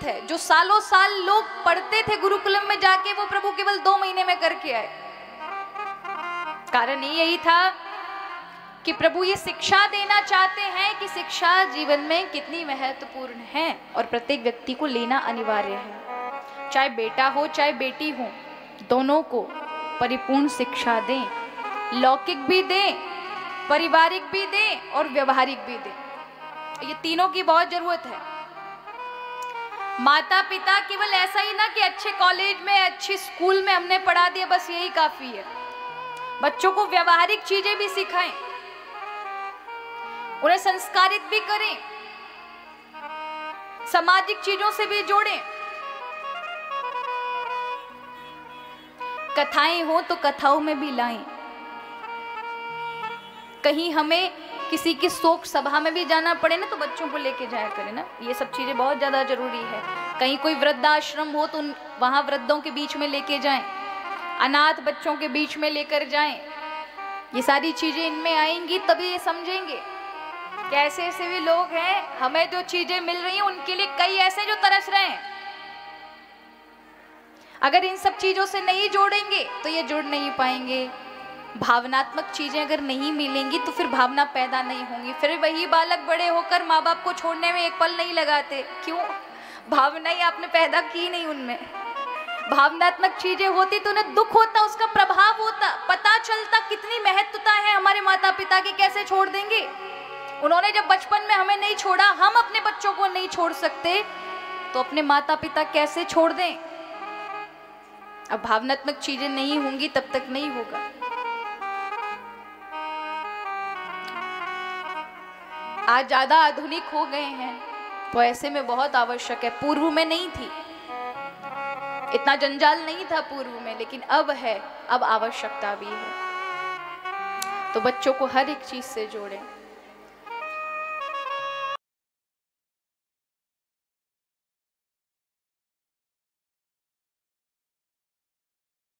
है जो सालों साल लोग पढ़ते थे गुरुकुलम में जाके, वो प्रभु केवल 2 महीने में करके आए। कारण यही था कि प्रभु ये शिक्षा देना चाहते हैं कि शिक्षा जीवन में कितनी महत्वपूर्ण है और प्रत्येक व्यक्ति को लेना अनिवार्य है। चाहे बेटा हो चाहे बेटी हो, दोनों को परिपूर्ण शिक्षा दें, लौकिक भी दें, पारिवारिक भी दें और व्यवहारिक भी दें। ये तीनों की बहुत जरूरत है। माता पिता केवल ऐसा ही ना कि अच्छे कॉलेज में अच्छे स्कूल में हमने पढ़ा दिया बस यही काफी है। बच्चों को व्यवहारिक चीजें भी सिखाएं, उन्हें संस्कारित भी करें, सामाजिक चीजों से भी जोड़ें। कथाएं हो तो कथाओं में भी लाएं। कहीं हमें किसी की शोक सभा में भी जाना पड़े ना तो बच्चों को लेके जाया करें ना, ये सब चीजें बहुत ज्यादा जरूरी है। कहीं कोई वृद्धाश्रम हो तो वहां वृद्धों के बीच में लेके जाएं, अनाथ बच्चों के बीच में लेकर जाएं। ये सारी चीजें इनमें आएंगी तभी ये समझेंगे कि ऐसे ऐसे भी लोग हैं, हमें जो चीजें मिल रही हैं उनके लिए कई ऐसे जो तरस रहे हैं। अगर इन सब चीजों से नहीं जोड़ेंगे तो ये जुड़ नहीं पाएंगे। भावनात्मक चीजें अगर नहीं मिलेंगी तो फिर भावना पैदा नहीं होंगी। फिर वही बालक बड़े होकर माँ बाप को छोड़ने में एक पल नहीं लगाते। क्यों? भावना ही आपने पैदा की नहीं उनमें। भावनात्मक चीजें होती तो उन्हें दुख होता, उसका प्रभाव होता, पता चलता कितनी महत्वता है हमारे माता पिता की, कैसे छोड़ देंगे। उन्होंने जब बचपन में हमें नहीं छोड़ा, हम अपने बच्चों को नहीं छोड़ सकते तो अपने माता पिता कैसे छोड़ दें। अब भावनात्मक चीजें नहीं होंगी तब तक नहीं होगा। आज ज्यादा आधुनिक हो गए हैं तो ऐसे में बहुत आवश्यक है। पूर्व में नहीं थी, इतना जंजाल नहीं था पूर्व में, लेकिन अब है, अब आवश्यकता भी है। तो बच्चों को हर एक चीज से जोड़ें।